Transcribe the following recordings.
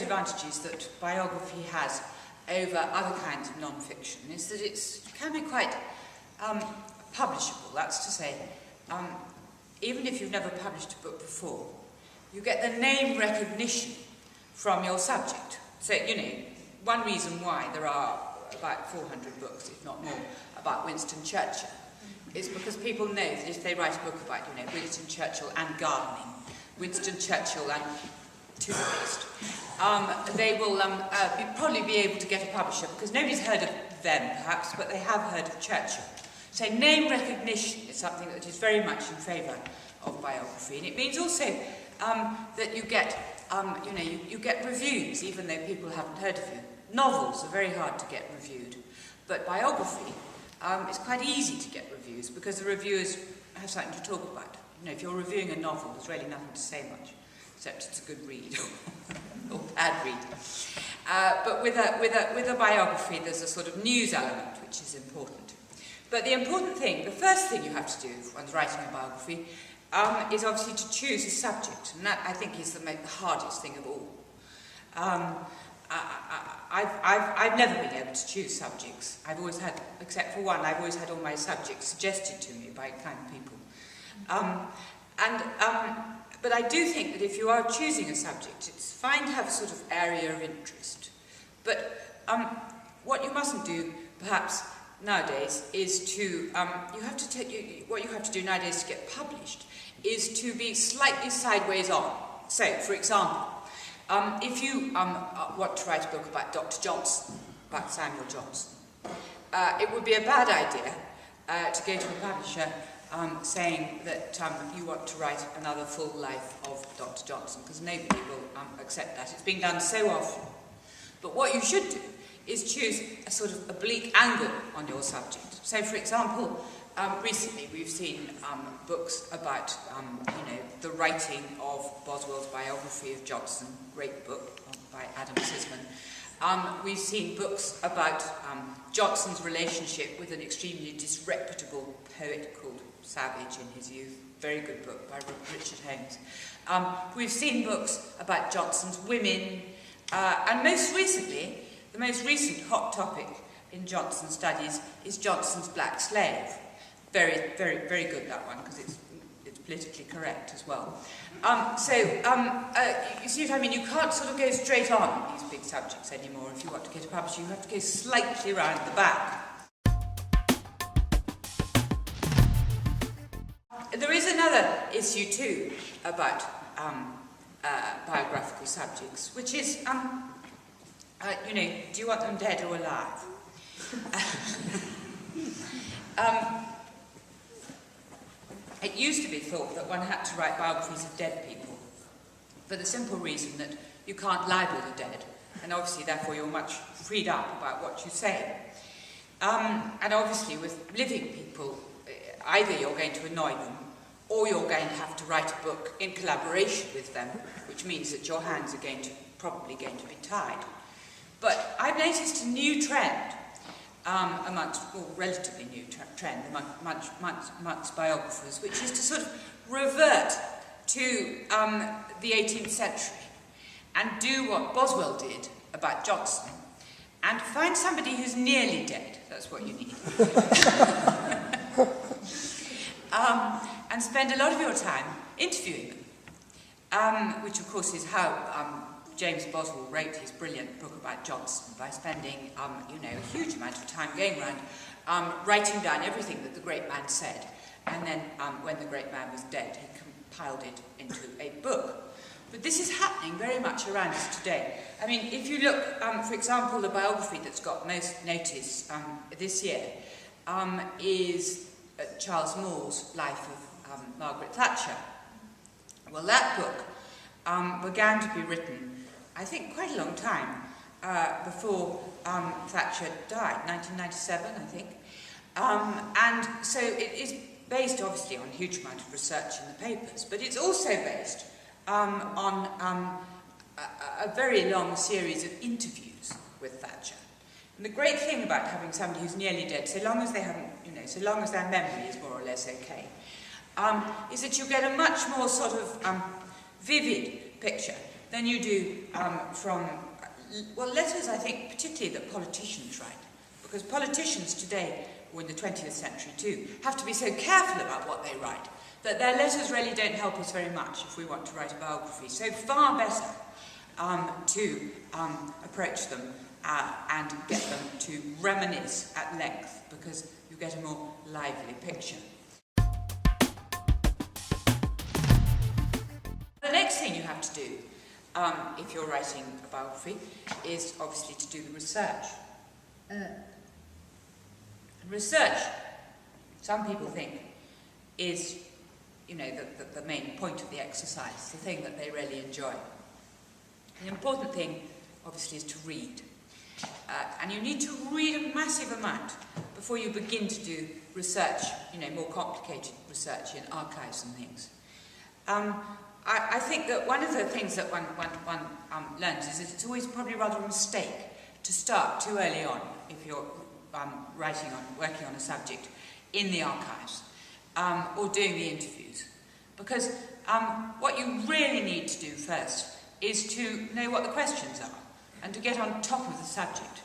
advantages that biography has over other kinds of non-fiction is that it can be quite publishable. That's to say, even if you've never published a book before, you get the name recognition from your subject. So, you know, one reason why there are about 400 books, if not more, about Winston Churchill is because people know that if they write a book about, you know, Winston Churchill and gardening, Winston Churchill and toothpaste, they will probably be able to get a publisher, because nobody's heard of them, perhaps, but they have heard of Churchill. So name recognition is something that is very much in favour of biography, and it means also that you get, you get reviews, even though people haven't heard of you. Novels are very hard to get reviewed, but biography is quite easy to get reviews, because the reviewers have something to talk about. You know, if you're reviewing a novel, there's really nothing to say much, except it's a good read or bad read. But with a biography, there's a sort of news element which is important. But the important thing, the first thing you have to do when one's writing a biography, is obviously to choose a subject, and that I think is the hardest thing of all. I've never been able to choose subjects. I've always had, except for one, I've always had all my subjects suggested to me by kind people. But I do think that if you are choosing a subject, it's fine to have a sort of area of interest. But what you mustn't do, perhaps, nowadays, is to, what you have to do nowadays to get published is to be slightly sideways on. So, for example, if you want to write a book about Dr. Johnson, about Samuel Johnson, it would be a bad idea to go to a publisher saying that you want to write another full life of Dr. Johnson, because nobody will accept that. It's being done so often. But what you should do is choose a sort of oblique angle on your subject. So, for example, recently we've seen books about, the writing of Boswell's biography of Johnson, great book by Adam Sisman. We've seen books about Johnson's relationship with an extremely disreputable poet called Savage in his youth, very good book by Richard Holmes. We've seen books about Johnson's women, and most recently, the most recent hot topic in Johnson studies is Johnson's black slave. Very, very, very good, that one, because it's politically correct as well. You see what I mean? You can't sort of go straight on these big subjects anymore if you want to get a publisher. You have to go slightly round the back. There is another issue too about biographical subjects, which is, do you want them dead or alive? It used to be thought that one had to write biographies of dead people for the simple reason that you can't libel the dead, and obviously therefore you're much freed up about what you say. And obviously with living people, either you're going to annoy them, or you're going to have to write a book in collaboration with them, which means that your hands are probably going to be tied. But I've noticed a new trend relatively new trend amongst biographers, which is to sort of revert to the 18th century and do what Boswell did about Johnson and find somebody who's nearly dead. That's what you need. And spend a lot of your time interviewing them, which of course is how James Boswell wrote his brilliant book about Johnson, by spending, a huge amount of time going around writing down everything that the great man said, and then when the great man was dead, he compiled it into a book. But this is happening very much around us today. I mean, if you look, for example, the biography that's got most notice this year is Charles Moore's Life of Margaret Thatcher. Well, that book began to be written, I think, quite a long time before Thatcher died, 1997, I think. And so it is based, obviously, on a huge amount of research in the papers, but it's also based on a very long series of interviews with Thatcher. And the great thing about having somebody who's nearly dead, so long as they haven't, so long as their memory is more or less okay, is that you get a much more sort of vivid picture than you do from, well, letters, I think, particularly that politicians write. Because politicians today, or in the 20th century too, have to be so careful about what they write, that their letters really don't help us very much if we want to write a biography. So far better to approach them and get them to reminisce at length, because you get a more lively picture. The next thing you have to do, if you're writing a biography, is obviously to do the research. Research, some people think, is, you know, the main point of the exercise, the thing that they really enjoy. The important thing, obviously, is to read. And you need to read a massive amount before you begin to do research, you know, more complicated research in archives and things. I think that one of the things that one learns is that it's always probably rather a mistake to start too early on if you're working on a subject in the archives or doing the interviews. Because what you really need to do first is to know what the questions are and to get on top of the subject.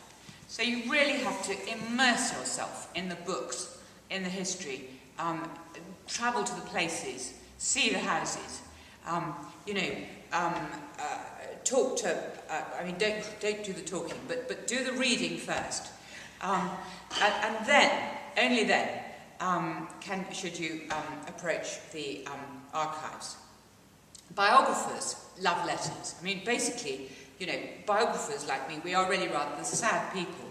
So you really have to immerse yourself in the books, in the history, travel to the places, see the houses, talk to, don't do the talking, but do the reading first. And then, only then, should you approach the archives. Biographers love letters. I mean, basically, you know, biographers like me, we are really rather the sad people.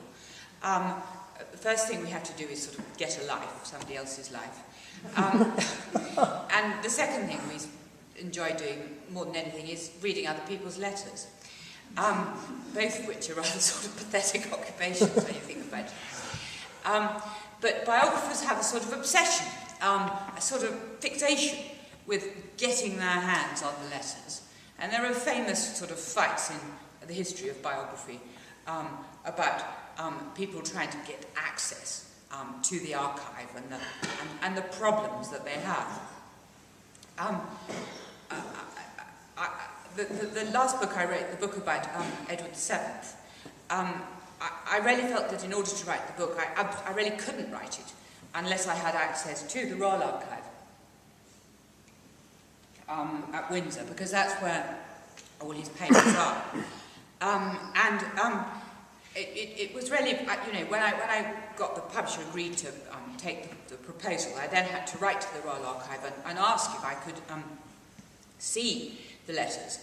The first thing we have to do is sort of get a life, somebody else's life. And the second thing we enjoy doing more than anything is reading other people's letters. Both of which are rather sort of pathetic occupations when you think about it. But biographers have a sort of obsession, a sort of fixation with getting their hands on the letters. And there are famous sort of fights in the history of biography about people trying to get access to the archive and the problems that they have. The last book I wrote, the book about Edward VII, I really felt that in order to write the book, I really couldn't write it unless I had access to the Royal Archive at Windsor, because that's where all his papers are. It was really, you know, when I got the publisher agreed to take the proposal, I then had to write to the Royal Archive and ask if I could see the letters.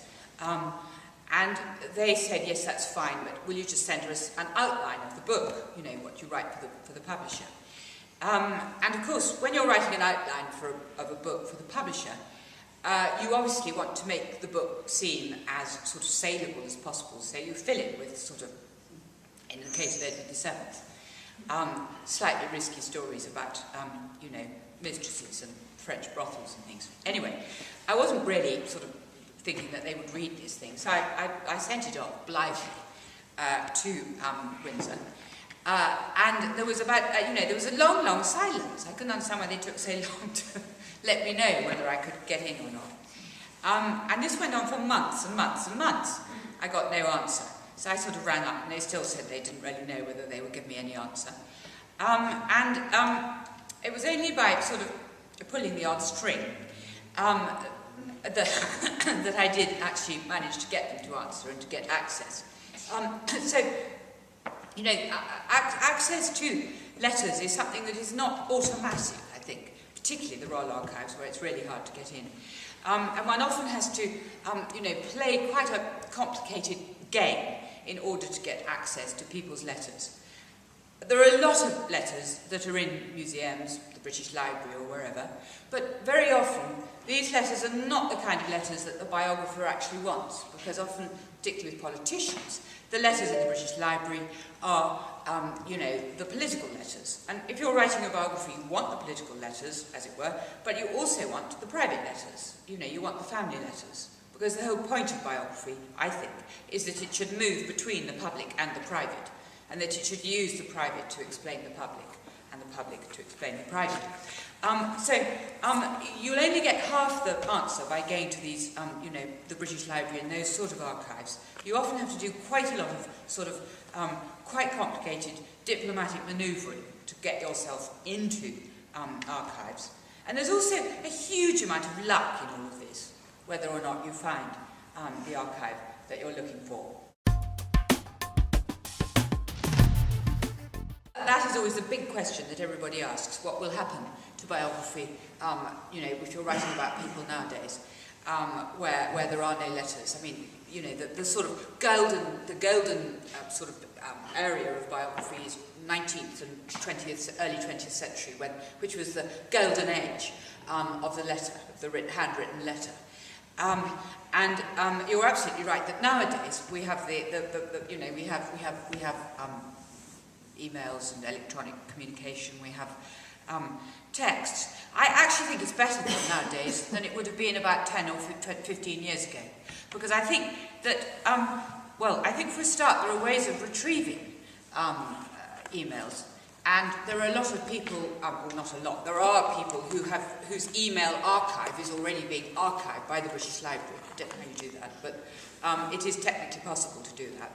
And they said, yes, that's fine, but will you just send us an outline of the book, you know, what you write for the publisher. And of course, when you're writing an outline of a book for the publisher, you obviously want to make the book seem as sort of saleable as possible, so you fill it with sort of, in the case of Edward VII, slightly risky stories about, you know, mistresses and French brothels and things. Anyway, I wasn't really sort of thinking that they would read these things, so I sent it off blithely to Windsor. And there was about, there was a long, long silence. I couldn't understand why they took so long to let me know whether I could get in or not. And this went on for months and months and months. I got no answer. So I sort of rang up and they still said they didn't really know whether they would give me any answer. It was only by sort of pulling the odd string that I did actually manage to get them to answer and to get access. Access to letters is something that is not automatic, I think, particularly the Royal Archives, where it's really hard to get in. And one often has to, play quite a complicated game in order to get access to people's letters. There are a lot of letters that are in museums, the British Library or wherever, but very often these letters are not the kind of letters that the biographer actually wants, because often, particularly with politicians, the letters in the British Library are, the political letters. And if you're writing a biography, you want the political letters, as it were, but you also want the private letters. You want the family letters. Because the whole point of biography, I think, is that it should move between the public and the private, and that it should use the private to explain the public, and the public to explain the private. You'll only get half the answer by going to these, the British Library and those sort of archives. You often have to do quite a lot of sort of quite complicated diplomatic manoeuvring to get yourself into archives. And there's also a huge amount of luck in all of this, whether or not you find the archive that you're looking for. That is always the big question that everybody asks: what will happen to biography, if you're writing about people nowadays, where there are no letters? I mean, the sort of golden area of biography is 19th and 20th, early 20th century, which was the golden age of the letter, of the handwritten letter. You're absolutely right that nowadays we have we have emails and electronic communication. We have texts. I actually think it's better nowadays than it would have been about 10 or 15 years ago, because I think that I think for a start there are ways of retrieving emails, and there are a lot of people, not a lot, there are people whose email archive is already being archived by the British Library. I don't know how you do that, but it is technically possible to do that.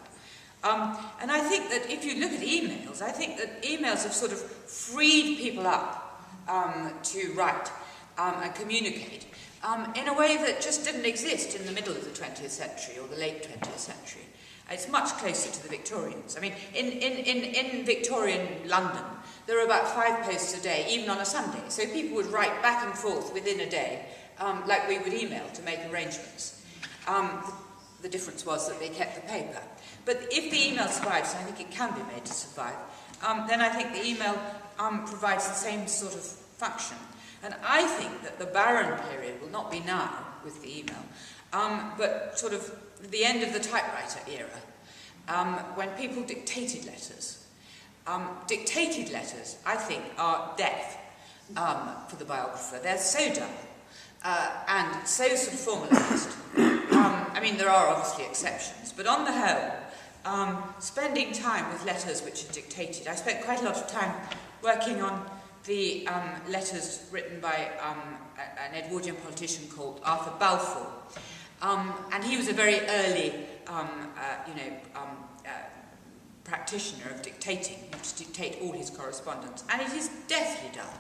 And I think that if you look at emails, I think that emails have sort of freed people up to write and communicate in a way that just didn't exist in the middle of the 20th century or the late 20th century. It's much closer to the Victorians. I mean, in Victorian London, there were about 5 posts a day, even on a Sunday. So people would write back and forth within a day, like we would email to make arrangements. The difference was that they kept the paper. But if the email survives, and I think it can be made to survive, then I think the email provides the same sort of function. And I think that the barren period will not be now with the email, but sort of the end of the typewriter era, when people dictated letters. Dictated letters, I think, are death for the biographer. They're so dull and so sort of formalised. I mean, there are obviously exceptions, but on the whole, spending time with letters which are dictated. I spent quite a lot of time working on the letters written by an Edwardian politician called Arthur Balfour. And he was a very early, practitioner of dictating. He used to dictate all his correspondence, and it is deathly dull.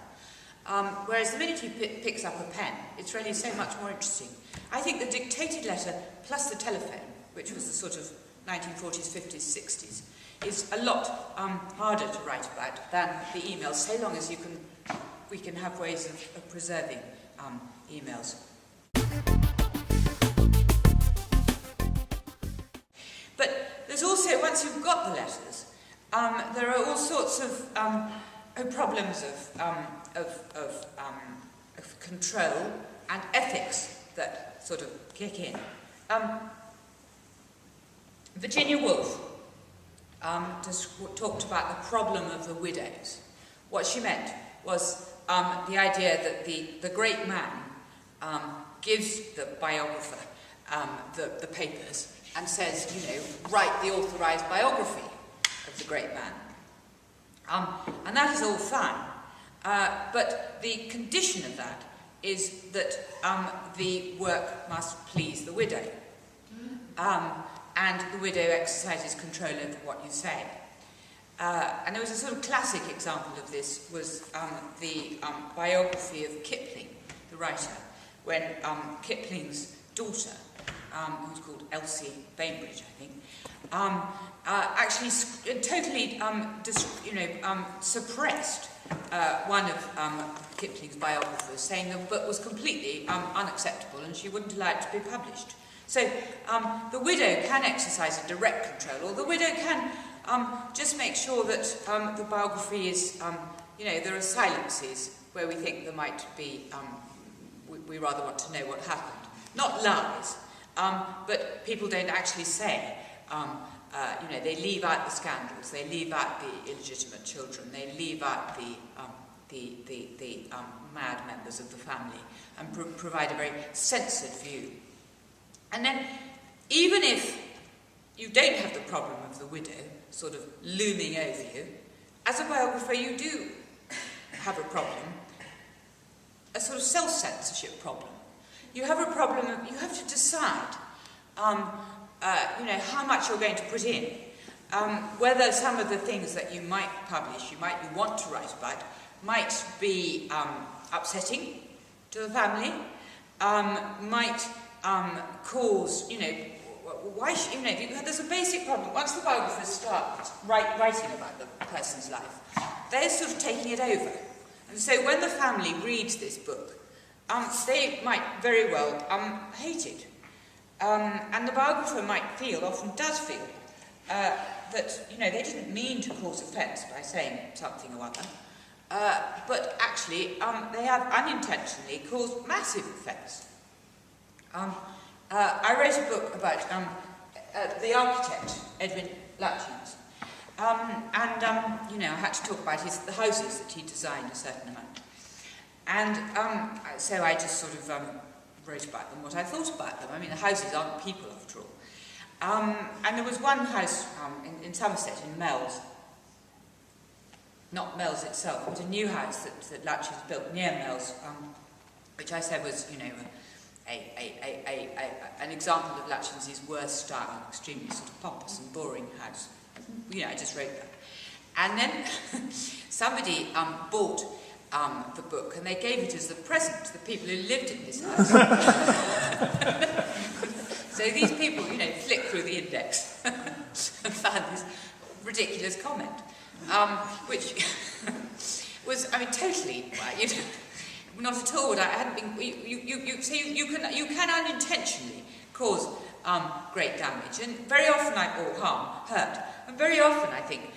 Whereas the minute he picks up a pen, it's really so much more interesting. I think the dictated letter plus the telephone, which was the sort of 1940s, 50s, 60s, is a lot harder to write about than the emails, so long as we can have ways of preserving emails. But there's also, once you've got the letters, there are all sorts of problems of control and ethics that sort of kick in. Virginia Woolf talked about the problem of the widows. What she meant was the idea that the great man gives the biographer the papers and says, write the authorised biography of the great man. And that is all fine. But the condition of that is that the work must please the widow. And the widow exercises control over what you say. And there was a sort of classic example of this, was the biography of Kipling, the writer, when Kipling's daughter, who's called Elsie Bainbridge, I think, actually totally suppressed one of Kipling's biographers, saying the book was completely unacceptable and she wouldn't allow it to be published. So the widow can exercise a direct control, or the widow can just make sure that the biography is, there are silences where we think there might be, we rather want to know what happened. Not lies, but people don't actually say, they leave out the scandals, they leave out the illegitimate children, they leave out the mad members of the family, and provide a very censored view. And then, even if you don't have the problem of the widow sort of looming over you, as a biographer you do have a problem, a sort of self-censorship problem. You have a problem, you have to decide, you know, how much you're going to put in, whether some of the things that you might publish, you want to write about, might be upsetting to the family, might cause, you know, why, you know, there's a basic problem. Once the biographers start writing about the person's life, they're sort of taking it over. And so when the family reads this book, they might very well hate it. And the biographer might feel, often does feel, that, you know, they didn't mean to cause offence by saying something or other, but actually they have unintentionally caused massive offence. I wrote a book about the architect, Edwin Lutyens, and you know, I had to talk about the houses that he designed a certain amount. And so I just sort of wrote about them, what I thought about them. I mean, the houses aren't people, after all. And there was one house in Somerset, in Mells, not Mells itself, but a new house that Lutyens built near Mells, which I said was, you know, an example of Lutyens' worst style, extremely sort of pompous and boring house. You know, I just wrote that. And then somebody bought the book, and they gave it as a present to the people who lived in this house. So these people, you know, flicked through the index and found this ridiculous comment, which was, I mean, totally, you know, not at all. I hadn't been. You can unintentionally cause great damage, and very often, or harm, hurt, and very often, I think,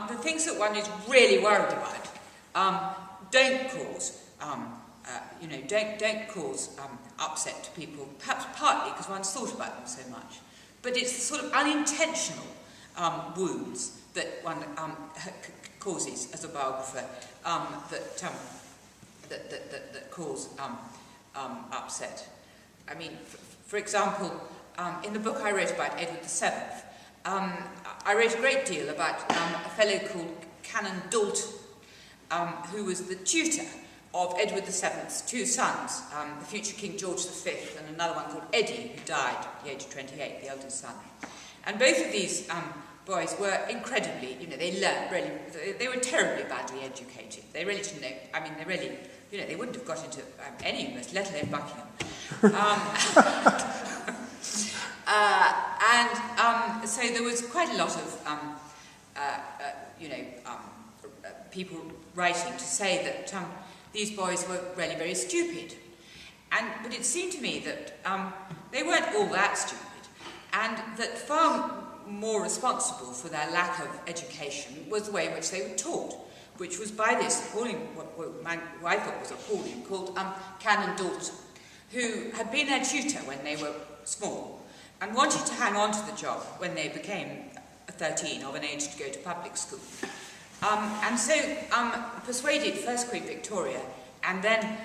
the things that one is really worried about don't cause, you know, don't cause upset to people. Perhaps partly because one's thought about them so much, but it's the sort of unintentional wounds that one causes as a biographer that cause upset. I mean, for example, in the book I wrote about Edward VII, I wrote a great deal about a fellow called Canon Dalton, who was the tutor of Edward VII's two sons, the future King George V and another one called Eddie, who died at the age of 28, the eldest son. And both of these boys were incredibly, you know, they learned really, they were terribly badly educated. They really didn't know, I mean, they really, you know, they wouldn't have got into any university, let alone Buckingham. So there was quite a lot of, you know, people writing to say that these boys were really very stupid. But it seemed to me that they weren't all that stupid, and that far more responsible for their lack of education was the way in which they were taught, which was by this appalling, who I thought was appalling, called Canon Dalton, who had been their tutor when they were small, and wanted to hang on to the job when they became 13, of an age to go to public school. And so persuaded first Queen Victoria and then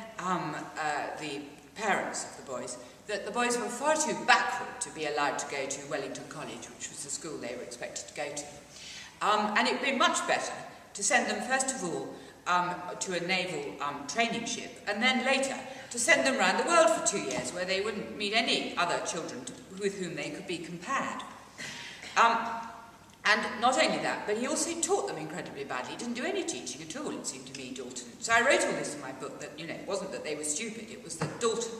the parents of the boys that the boys were far too backward to be allowed to go to Wellington College, which was the school they were expected to go to. And it would be much better to send them first of all to a naval training ship, and then later to send them around the world for 2 years where they wouldn't meet any other children with whom they could be compared. And not only that, but he also taught them incredibly badly. He didn't do any teaching at all, it seemed to me, Dalton. So I wrote all this in my book, that, you know, it wasn't that they were stupid, it was that Dalton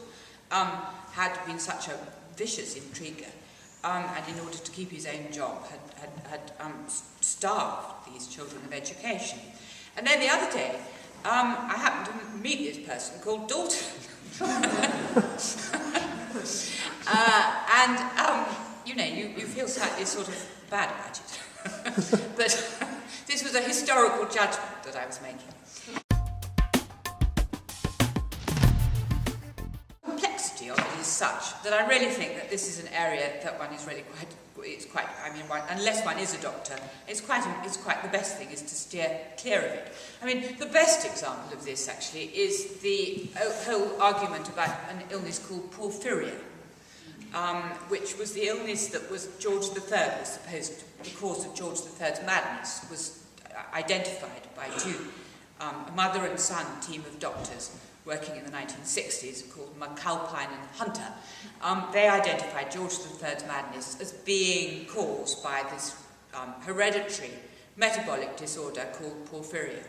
had been such a vicious intriguer, and in order to keep his own job, had starved these children of education. And then the other day, I happened to meet this person called Dalton. You know, you feel slightly sort of bad about it. But this was a historical judgment that I was making. The complexity of it is such that I really think that this is an area that one is really quite, I mean, unless one is a doctor, it's quite the best thing is to steer clear of it. I mean, the best example of this, actually, is the whole argument about an illness called porphyria, which was the illness that was George III was supposed to, the cause of George III's madness was identified by two a mother and son team of doctors working in the 1960s called McAlpine and Hunter. They identified George III's madness as being caused by this hereditary metabolic disorder called porphyria.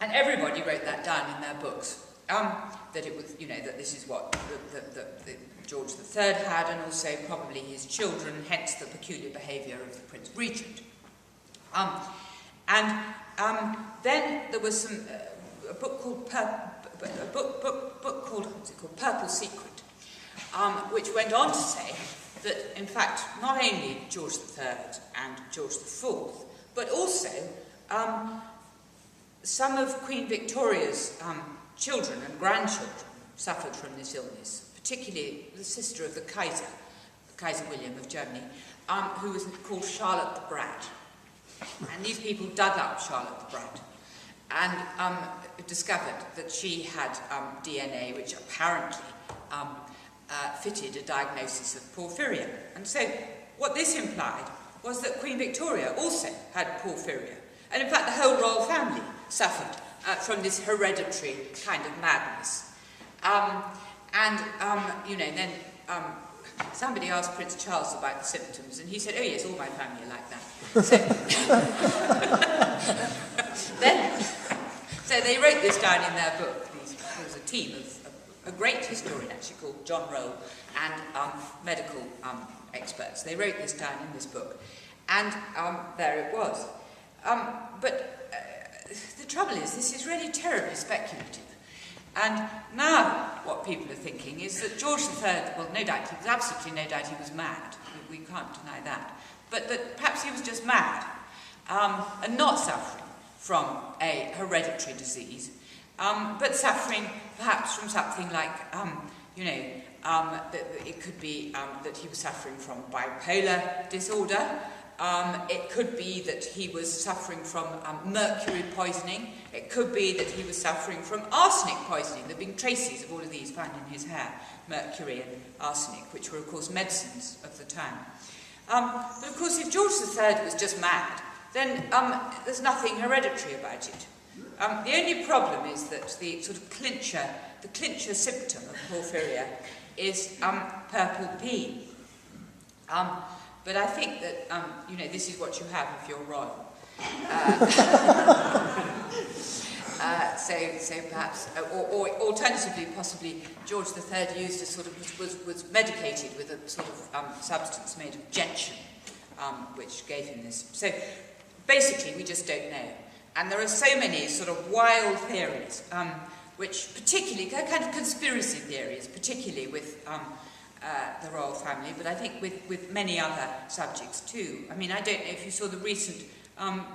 And everybody wrote that down in their books, that it was, that this is what the George III had, and also probably his children, hence the peculiar behaviour of the Prince Regent. Then there was a book called Purple Secret, which went on to say that, in fact, not only George III and George IV, but also some of Queen Victoria's children and grandchildren suffered from this illness, particularly the sister of the Kaiser William of Germany, who was called Charlotte the Brat. And these people dug up Charlotte the Brat and discovered that she had DNA which apparently fitted a diagnosis of porphyria. And so what this implied was that Queen Victoria also had porphyria. And in fact, the whole royal family suffered from this hereditary kind of madness. Then somebody asked Prince Charles about the symptoms, and he said, "Oh yes, all my family are like that." So they wrote this down in their book. There was a team of a great historian actually called John Roll and medical experts. They wrote this down in this book, and there it was. But the trouble is, this is really terribly speculative. And now what people are thinking is that George III, well, no doubt, there's absolutely no doubt he was mad. We can't deny that. But that perhaps he was just mad and not suffering from a hereditary disease, but suffering perhaps from something like, it could be that he was suffering from bipolar disorder. It could be that he was suffering from mercury poisoning. It could be that he was suffering from arsenic poisoning. There have been traces of all of these found in his hair, mercury and arsenic, which were, of course, medicines of the time. But, of course, if George III was just mad, then there's nothing hereditary about it. The only problem is that the sort of clincher symptom of porphyria is purple pea. But I think that, this is what you have if you're royal. So perhaps, or alternatively, possibly, George III used a sort of, was medicated with a sort of substance made of gentian, which gave him this. So basically, we just don't know. And there are so many sort of wild theories, which particularly, kind of conspiracy theories, particularly with the royal family, but I think with many other subjects too. I mean, I don't know if you saw the recent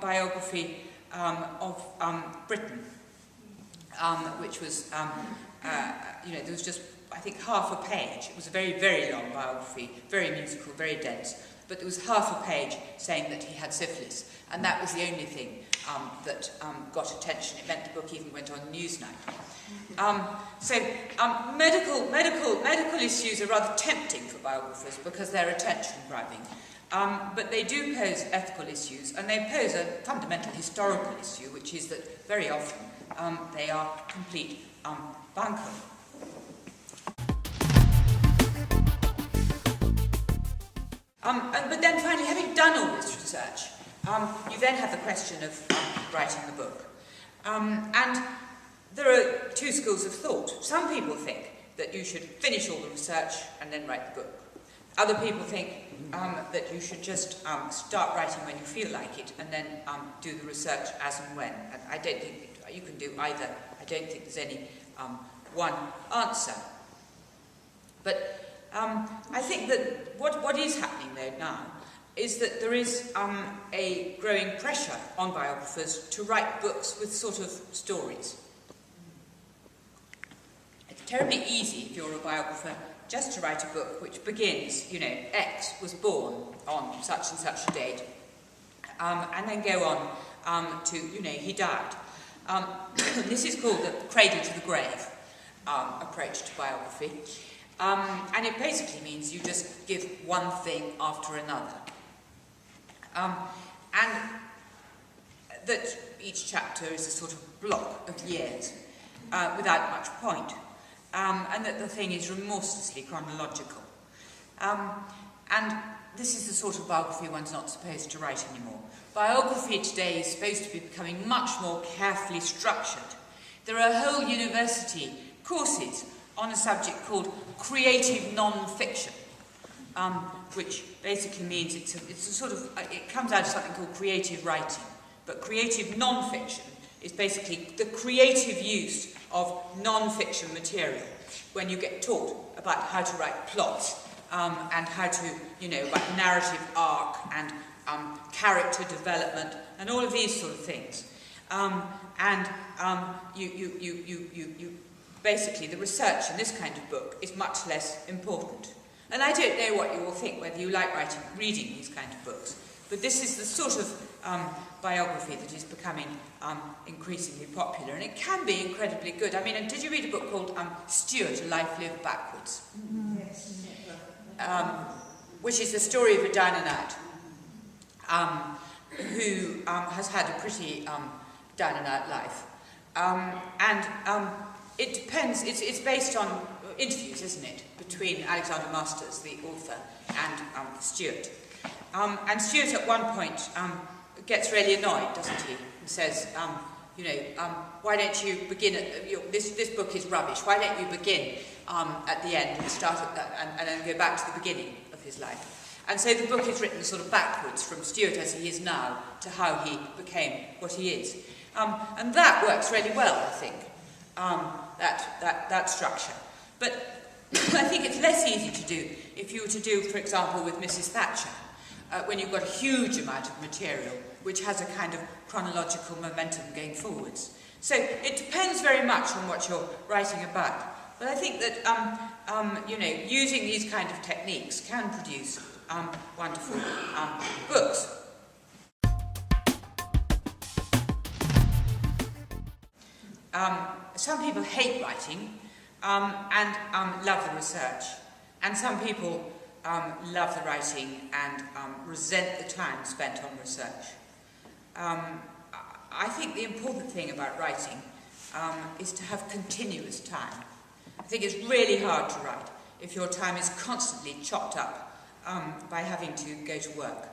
biography of Britain, which was, there was just, I think, half a page. It was a very, very long biography, very musical, very dense, but there was half a page saying that he had syphilis, and that was the only thing that got attention. It meant the book even went on Newsnight. Medical issues are rather tempting for biographers because they're attention-grabbing. But they do pose ethical issues, and they pose a fundamental historical issue, which is that very often they are complete bunkum. But then finally, having done all this research, you then have the question of writing the book. And there are two schools of thought. Some people think that you should finish all the research and then write the book. Other people think that you should just start writing when you feel like it and then do the research as and when. And I don't think you can do either. I don't think there's any one answer. But I think that what is happening though now is that there is a growing pressure on biographers to write books with sort of stories. It's terribly easy if you're a biographer just to write a book which begins, X was born on such and such a date, and then go on to, he died. This is called the cradle to the grave approach to biography. And it basically means you just give one thing after another. And that each chapter is a sort of block of years without much point, and that the thing is remorselessly chronological. And this is the sort of biography one's not supposed to write anymore. Biography today is supposed to be becoming much more carefully structured. There are whole university courses on a subject called creative non-fiction, which basically means it's a sort of, it comes out of something called creative writing. But creative non-fiction is basically the creative use of non-fiction material, when you get taught about how to write plots, and how to, about narrative arc and character development and all of these sort of things. Basically, the research in this kind of book is much less important. And I don't know what you all think, whether you like reading these kind of books, but this is the sort of biography that is becoming increasingly popular, and it can be incredibly good. I mean, did you read a book called Stuart, A Life Lived Backwards? Yes. Which is the story of a down and out who has had a pretty down and out life. It depends, it's based on interviews, isn't it, between Alexander Masters, the author, and Stuart. And Stuart at one point gets really annoyed, doesn't he? And says, why don't you begin at, this book is rubbish, why don't you begin at the end and start at that, and then go back to the beginning of his life. And so the book is written sort of backwards from Stuart as he is now to how he became what he is. And that works really well, I think, that structure. But I think it's less easy to do if you were to do, for example, with Mrs. Thatcher, when you've got a huge amount of material which has a kind of chronological momentum going forwards. So it depends very much on what you're writing about. But I think that, using these kind of techniques can produce wonderful books. Some people hate writing and love the research, and some people love the writing and resent the time spent on research. I think the important thing about writing is to have continuous time. I think it's really hard to write if your time is constantly chopped up by having to go to work.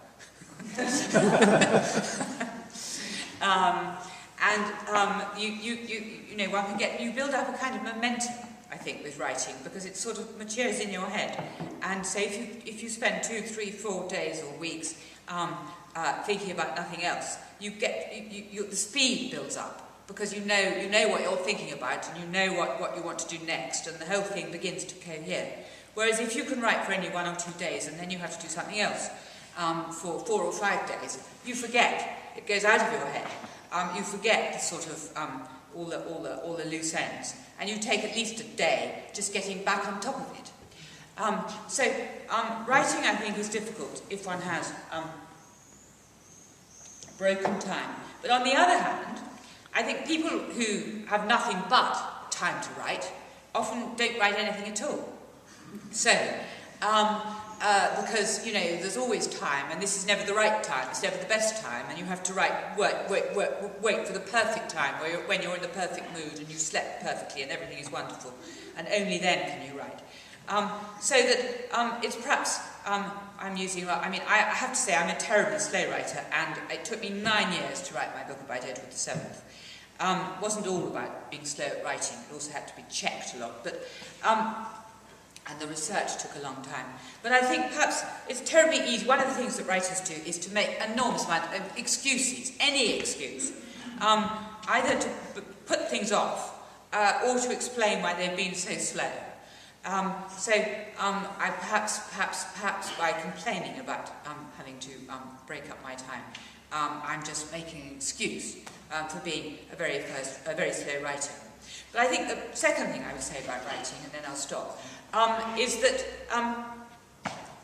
One can you build up a kind of momentum, I think, with writing, because it sort of matures in your head. And so if you spend 2, 3, 4 days or weeks thinking about nothing else, the speed builds up, because you know what you're thinking about, and you know what you want to do next, and the whole thing begins to cohere. Whereas if you can write for only 1 or 2 days, and then you have to do something else for 4 or 5 days, you forget. It goes out of your head. You forget the sort of all the loose ends, and you take at least a day just getting back on top of it. Writing, I think, is difficult if one has broken time. But on the other hand, I think people who have nothing but time to write often don't write anything at all. So, because, there's always time, and this is never the right time, it's never the best time, and you have to wait for the perfect time, when you're in the perfect mood, and you've slept perfectly, and everything is wonderful, and only then can you write. So that it's perhaps, I have to say I'm a terribly slow writer, and it took me 9 years to write my book about Edward VII. It wasn't all about being slow at writing, it also had to be checked a lot, but and the research took a long time. But I think perhaps it's terribly easy. One of the things that writers do is to make an enormous amount of excuses, any excuse, either to put things off or to explain why they've been so slow. I perhaps by complaining about having to break up my time, I'm just making an excuse for being a very slow writer. But I think the second thing I would say about writing, and then I'll stop, is that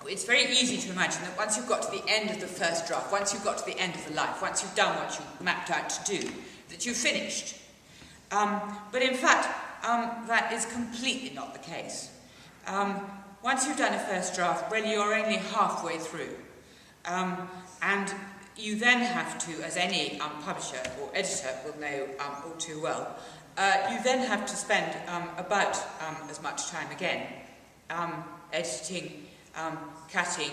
it's very easy to imagine that once you've got to the end of the first draft, once you've got to the end of the life, once you've done what you mapped out to do, that you've finished. But in fact, that is completely not the case. Once you've done a first draft, really you're only halfway through. And you then have to, as any publisher or editor will know all too well, you then have to spend about as much time again editing, cutting.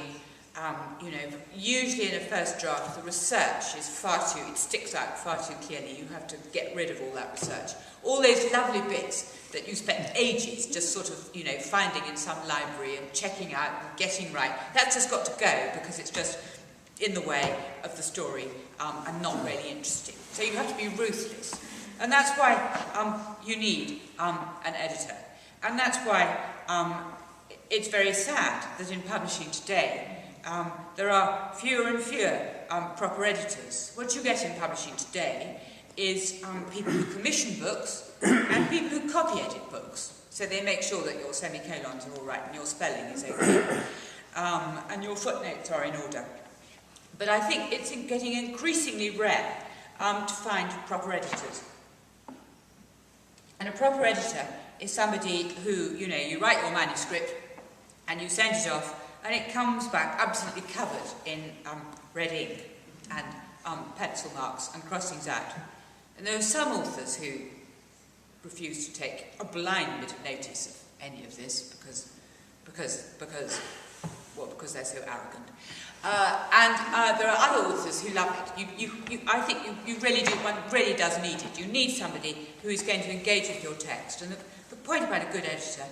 You know, usually in a first draft, the research is it sticks out far too clearly. You have to get rid of all that research. All those lovely bits that you spent ages just sort of, you know, finding in some library and checking out and getting right, that's just got to go because it's just in the way of the story and not really interesting. So you have to be ruthless. And that's why you need an editor. And that's why it's very sad that in publishing today, there are fewer and fewer proper editors. What you get in publishing today is people who commission books and people who copy edit books. So they make sure that your semicolons are all right and your spelling is okay and your footnotes are in order. But I think it's getting increasingly rare to find proper editors. And a proper editor is somebody who, you know, you write your manuscript and you send it off and it comes back absolutely covered in red ink and pencil marks and crossings out. And there are some authors who refuse to take a blind bit of notice of any of this because they're so arrogant. And there are other authors who love it. I think you really do. One really does need it. You need somebody who is going to engage with your text. And the point about a good editor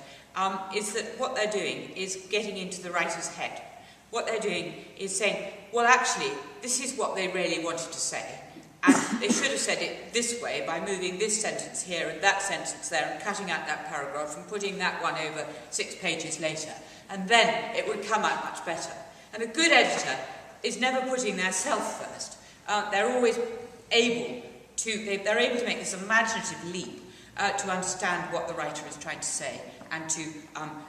is that what they're doing is getting into the writer's head. What they're doing is saying, well, actually, this is what they really wanted to say. And they should have said it this way by moving this sentence here and that sentence there and cutting out that paragraph and putting that one over 6 pages later. And then it would come out much better. And a good editor is never putting their self first. They're always able to make this imaginative leap to understand what the writer is trying to say and to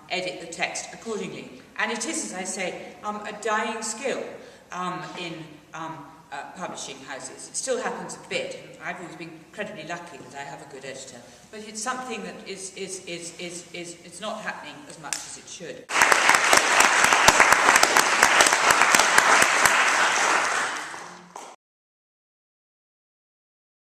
edit the text accordingly. And it is, as I say, a dying skill in publishing houses. It still happens a bit. I've always been incredibly lucky that I have a good editor, but it's something that is not happening as much as it should.